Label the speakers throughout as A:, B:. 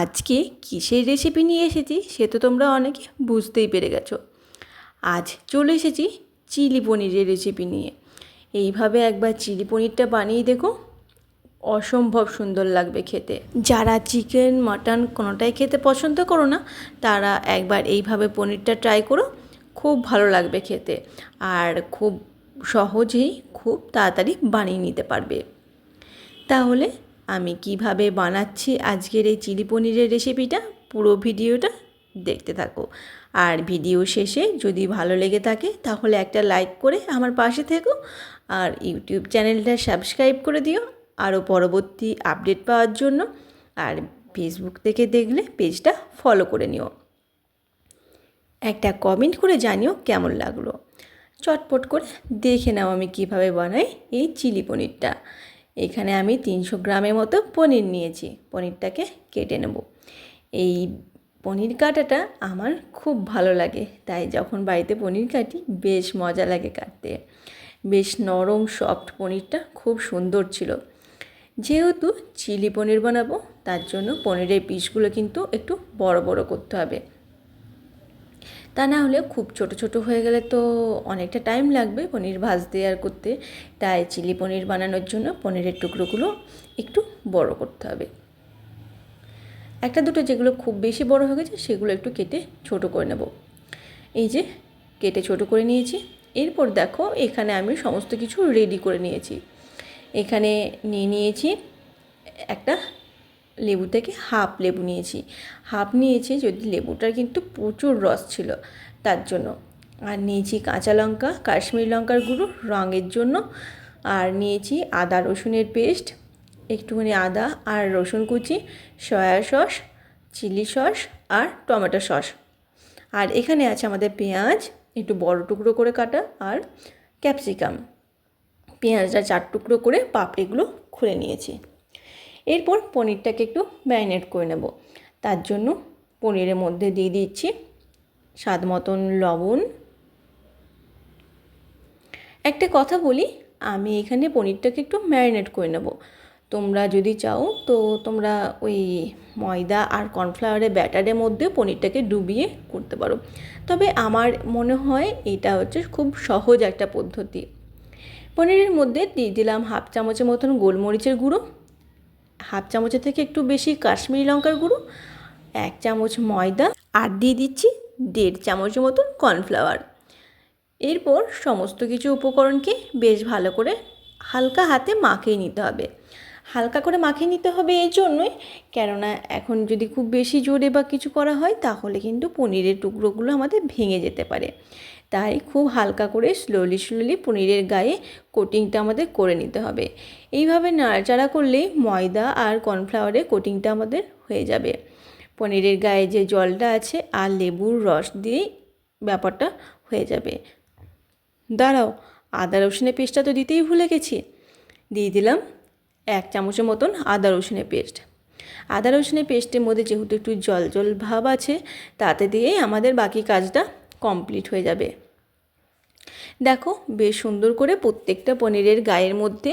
A: আজকে কিসের রেসিপি নিয়ে এসেছি সে তো তোমরা অনেকে বুঝতেই পেরে গেছো। আজ চলে এসেছি চিলি পনিরের রেসিপি নিয়ে। এইভাবে একবার চিলি পনিরটা বানিয়ে দেখো, অসম্ভব সুন্দর লাগবে খেতে। যারা চিকেন মাটন কোনোটাই খেতে পছন্দ করো না, তারা একবার এইভাবে পনিরটা ট্রাই করো, খুব ভালো লাগবে খেতে। আর খুব সহজেই খুব তাড়াতাড়ি বানিয়ে নিতে পারবে। তাহলে আমি কিভাবে বানাচ্ছি আজকের এই চিলি পনিরের রেসিপিটা, পুরো ভিডিওটা দেখতে থাকো। আর ভিডিও শেষে যদি ভালো লেগে থাকে তাহলে একটা লাইক করে আমার পাশে থেকো। আর ইউটিউব চ্যানেলটা সাবস্ক্রাইব করে দিও আরও পরবর্তী আপডেট পাওয়ার জন্য। আর ফেসবুক থেকে দেখলে পেজটা ফলো করে নিও। একটা কমেন্ট করে জানিও কেমন লাগলো। চটপট করে দেখে নাও আমি কিভাবে বানাই এই চিলি পনিরটা। এখানে আমি 300 গ্রামের মতো পনির নিয়েছি। পনিরটাকে কেটে নেব। এই পনির কাটাটা আমার খুব ভালো লাগে, তাই যখন বাড়িতে পনির কাটি বেশ মজা লাগে কাটতে। বেশ নরম সফট পনিরটা খুব সুন্দর ছিল। যেহেতু চিলি পনির বানাবো তার জন্য পনিরের পিসগুলো কিন্তু একটু বড় বড় করতে হবে, তা না হলে খুব ছোট ছোট হয়ে গেলে তো অনেকটা টাইম লাগবে পনির ভাজতে আর করতে। তাই চিলি পনির বানানোর জন্য পনিরের টুকরোগুলো একটু বড় করতে হবে। একটা দুটো যেগুলো খুব বেশি বড় হয়ে গেছে সেগুলো একটু কেটে ছোট করে নেব। এই যে কেটে ছোট করে নিয়েছি। এরপর দেখো এখানে আমি সমস্ত কিছু রেডি করে নিয়েছি। এখানে নিয়েছি একটা লেবু থেকে হাফ লেবু নিয়েছি। হাফ নিয়েছি যদি লেবুটার কিন্তু প্রচুর রস ছিল তার জন্য। আর নিয়েছি কাঁচা লঙ্কা, কাশ্মীরি লঙ্কার গুঁড়ো রঙের জন্য। আর নিয়েছি আদা রসুনের পেস্ট, একটুখানি আদা আর রসুন কুচি, সয়া সস, চিলি সস আর টমেটো সস। আর এখানে আছে আমাদের পেঁয়াজ একটু বড় টুকরো করে কাটা, আর ক্যাপসিকাম। পেঁয়াজটা 4 টুকরো করে পাপড়িগুলো খুলে নিয়েছি। এরপর পনিরটাকে একটু ম্যারিনেট করে নেব। তার জন্য পনিরের মধ্যে দিয়ে দিচ্ছি স্বাদ মতন লবণ। একটা কথা বলি, আমি এখানে পনিরটাকে একটু ম্যারিনেট করে নেব। তোমরা যদি চাও তো তোমরা ওই ময়দা আর কর্নফ্লাওয়ারের ব্যাটারের মধ্যে পনিরটাকে ডুবিয়ে করতে পারো। তবে আমার মনে হয় এটা হচ্ছে খুব সহজ একটা পদ্ধতি। পনিরের মধ্যে দিয়ে দিলাম হাফ চামচের মতন গোলমরিচের গুঁড়ো, হাফ চামচের থেকে একটু বেশি কাশ্মীরি লঙ্কার গুঁড়ো, 1 চামচ ময়দা, আর দিয়ে দিচ্ছি 1.5 চামচের মতন কর্নফ্লাওয়ার। এরপর সমস্ত কিছু উপকরণকে বেশ ভালো করে হালকা হাতে মাখিয়ে নিতে হবে। হালকা করে মাখিয়ে নিতে হবে এই জন্যই, কেননা এখন যদি খুব বেশি জোরে বা কিছু করা হয় তাহলে কিন্তু পনিরের টুকরোগুলো আমাদের ভেঙে যেতে পারে। তাই খুব হালকা করে স্লোলি পনিরের গায়ে কোটিংটা আমাদের করে নিতে হবে। এইভাবে নাড়াচাড়া করলেই ময়দা আর কর্নফ্লাওয়ারের কোটিংটা আমাদের হয়ে যাবে। পনিরের গায়ে যে জলটা আছে আর লেবুর রস দিয়েই ব্যাপারটা হয়ে যাবে। দাঁড়াও, আদা রসুনের পেস্টটা তো দিতেই ভুলে গেছি। দিয়ে দিলাম 1 চামচের মতন আদা রসুনের পেস্ট। আদা রসুনের পেস্টের মধ্যে যেহেতু একটু জল জল ভাব আছে, তাতে দিয়েই আমাদের বাকি কাজটা কমপ্লিট হয়ে যাবে। দেখো বেশ সুন্দর করে প্রত্যেকটা পনিরের গায়ের মধ্যে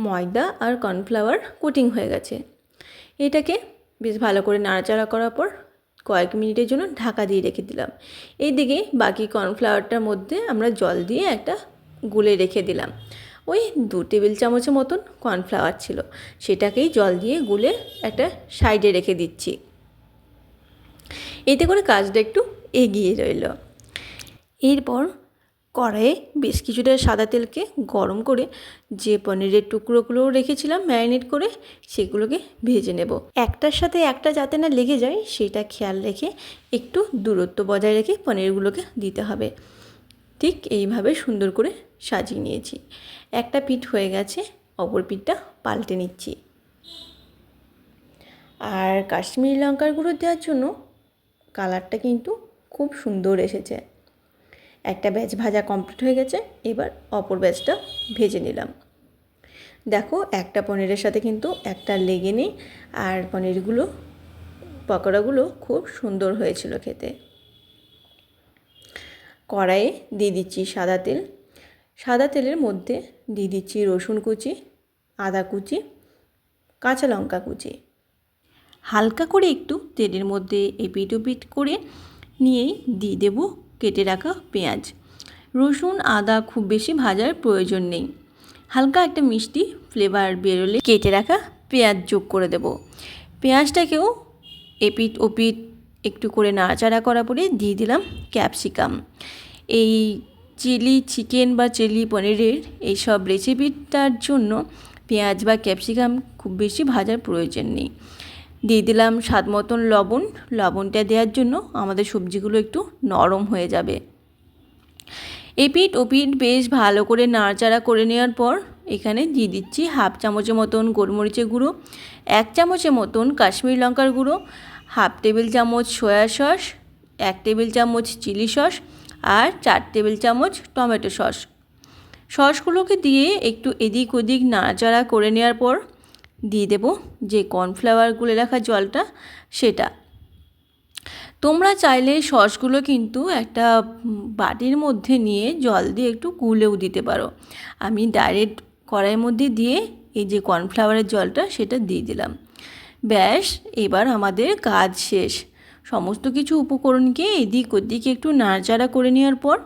A: ময়দা আর কর্নফ্লাওয়ার কোটিং হয়ে গেছে। এটাকে বেশ ভালো করে নাড়াচাড়া করার পর কয়েক মিনিটের জন্য ঢাকা দিয়ে রেখে দিলাম। এইদিকে বাকি কর্নফ্লাওয়ারটার মধ্যে আমরা জল দিয়ে একটা গুলে রেখে দিলাম। ওই 2 টেবিল চামচের মতন কর্নফ্লাওয়ার ছিল, সেটাকেই জল দিয়ে গুলে একটা সাইডে রেখে দিচ্ছি। এতে করে কাজটা একটু এগিয়ে রইল। এরপর কড়াইয়ে বেশ কিছুটা সাদা তেলকে গরম করে যে পনিরের টুকরোগুলো রেখেছিলাম ম্যারিনেট করে সেগুলোকে ভেজে নেব। একটার সাথে একটা যাতে না লেগে যায় সেটা খেয়াল রেখে একটু দূরত্ব বজায় রেখে পনিরগুলোকে দিতে হবে। ঠিক এইভাবে সুন্দর করে সাজিয়ে নিয়েছি। একটা পিঠ হয়ে গেছে, অপর পিঠটা পাল্টে নিচ্ছি। আর কাশ্মীরি লঙ্কার গুঁড়ো দেওয়ার জন্য কালারটা কিন্তু খুব সুন্দর এসেছে। একটা ব্যাচ ভাজা কমপ্লিট হয়ে গেছে, এবার অপর ব্যাচটা ভেজে নিলাম। দেখো একটা পনিরের সাথে কিন্তু একটা লেগে নেই, আর পনিরগুলো পকোড়াগুলো খুব সুন্দর হয়েছিল খেতে। কড়াইয়ে দিয়ে দিচ্ছি সাদা তেল। সাদা তেলের মধ্যে দিয়ে দিচ্ছি রসুন কুচি, আদা কুচি, কাঁচা লঙ্কা কুচি, হালকা করে একটু তেলের মধ্যে এপিট ওপিট করে নিয়েই দিয়ে দেবো কেটে রাখা পেঁয়াজ। রসুন আদা খুব বেশি ভাজার প্রয়োজন নেই, হালকা একটা মিষ্টি ফ্লেভার বেরোলে কেটে রাখা পেঁয়াজ যোগ করে দেব। পেঁয়াজটাকেও এপিট ওপিট একটু করে নাড়াচাড়া করা পরে দিয়ে দিলাম ক্যাপসিকাম। এই চিলি চিকেন বা চিলি পনিরের এইসব রেসিপিটার জন্য পেঁয়াজ বা ক্যাপসিকাম খুব বেশি ভাজার প্রয়োজন নেই। দিয়ে দিলাম স্বাদ মতন লবণ। লবণটা দেওয়ার জন্য আমাদের সবজিগুলো একটু নরম হয়ে যাবে। এপিট ওপিট বেশ ভালো করে নাড়াচাড়া করে নেওয়ার পর এখানে দিয়ে দিচ্ছি হাফ চামচের মতন গোলমরিচের গুঁড়ো, 1 চামচের মতন কাশ্মীরি লঙ্কার গুঁড়ো, হাফ টেবিল চামচ সয়া সস, 1 টেবিল চামচ চিলি সস আর 4 টেবিল চামচ টমেটো সস। সসগুলোকে দিয়ে একটু এদিক ওদিক নাড়াচাড়া করে নেওয়ার পর দিয়ে দেব যে কর্নফ্লাওয়ার গুলে রাখা জলটা সেটা। তোমরা চাইলে সসগুলো কিন্তু একটা বাটির মধ্যে নিয়ে জল দিয়ে একটু গুলেও দিতে পারো। আমি ডাইরেক্ট কড়াইয়ের মধ্যে দিয়ে এই যে কর্নফ্লাওয়ারের জলটা সেটা দিয়ে দিলাম। ব্যাস, এবার আমাদের কাজ শেষ। সমস্ত কিছু উপকরণকে এদিক ওদিক একটু নাড়াচাড়া করে নেওয়ার পর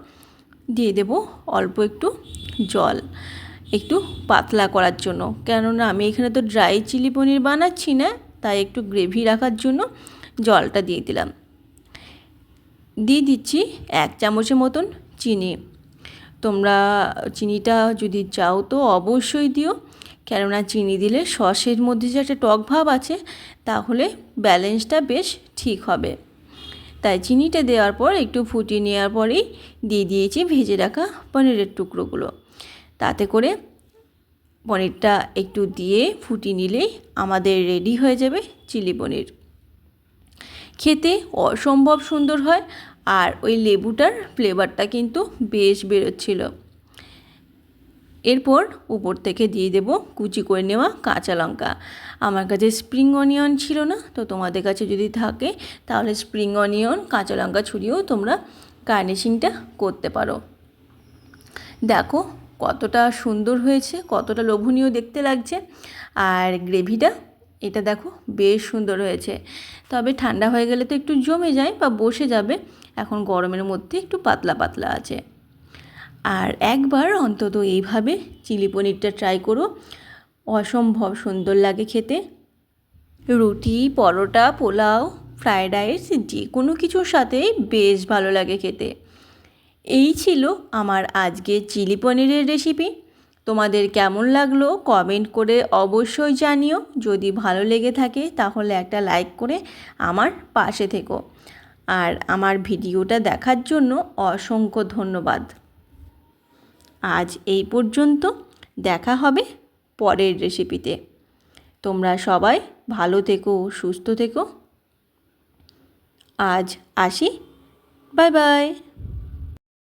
A: দিয়ে দেব অল্প একটু জল, একটু পাতলা করার জন্য, কেননা আমি এখানে তো ড্রাই চিলি পনির বানাচ্ছি না, তাই একটু গ্রেভি রাখার জন্য জলটা দিয়ে দিলাম। দিয়ে দিচ্ছি 1 চামচের মতন চিনি। তোমরা চিনিটা যদি চাও তো অবশ্যই দিও, কেননা চিনি দিলে সসের মধ্যে যে একটা টক ভাব আছে তাহলে ব্যালেন্সটা বেশ ঠিক হবে। তাই চিনিটা দেওয়ার পর একটু ফুটিয়ে নেওয়ার পরেই দিয়ে দিয়েছি ভেজে রাখা পনিরের টুকরোগুলো। তাতে করে পনিরটা একটু দিয়ে ফুটিয়ে নিলেই আমাদের রেডি হয়ে যাবে চিলি পনির। খেতে অসম্ভব সুন্দর হয়, আর ওই লেবুটার ফ্লেভারটা কিন্তু বেশ বেরোচ্ছিল। এরপর উপর থেকে দিয়ে দেব কুচি করে নেওয়া কাঁচা লঙ্কা। আমার কাছে স্প্রিং অনিয়ন ছিল না, তো তোমাদের কাছে যদি থাকে তাহলে স্প্রিং অনিয়ন কাঁচা লঙ্কা ছড়িয়েও তোমরা গার্নিশিংটা করতে পারো। দেখো কতটা সুন্দর হয়েছে, কতটা লোভনীয় দেখতে লাগছে। আর গ্রেভিটা এটা দেখো বেশ সুন্দর হয়েছে, তবে ঠান্ডা হয়ে গেলে তো একটু জমে যায় বা বসে যাবে, এখন গরমের মধ্যে একটু পাতলা পাতলা আছে। আর একবার অন্তত এইভাবে চিলি পনিরটা ট্রাই করো, অসম্ভব সুন্দর লাগে খেতে। রুটি, পরোটা, পোলাও, ফ্রায়েড রাইস যে কোনো কিছুর সাথেই বেশ ভালো লাগে খেতে। এই ছিল আমার আজকে চিলি পনিরের রেসিপি। তোমাদের কেমন লাগলো কমেন্ট করে অবশ্যই জানিও। যদি ভালো লেগে থাকে তাহলে একটা লাইক করে আমার পাশে থেকো। আর আমার ভিডিওটা দেখার জন্য অসংখ্য ধন্যবাদ। আজ এই পর্যন্ত, দেখা হবে পরের রেসিপিতে। তোমরা সবাই ভালো থেকো, সুস্থ থেকো। আজ আসি, বাই বাই।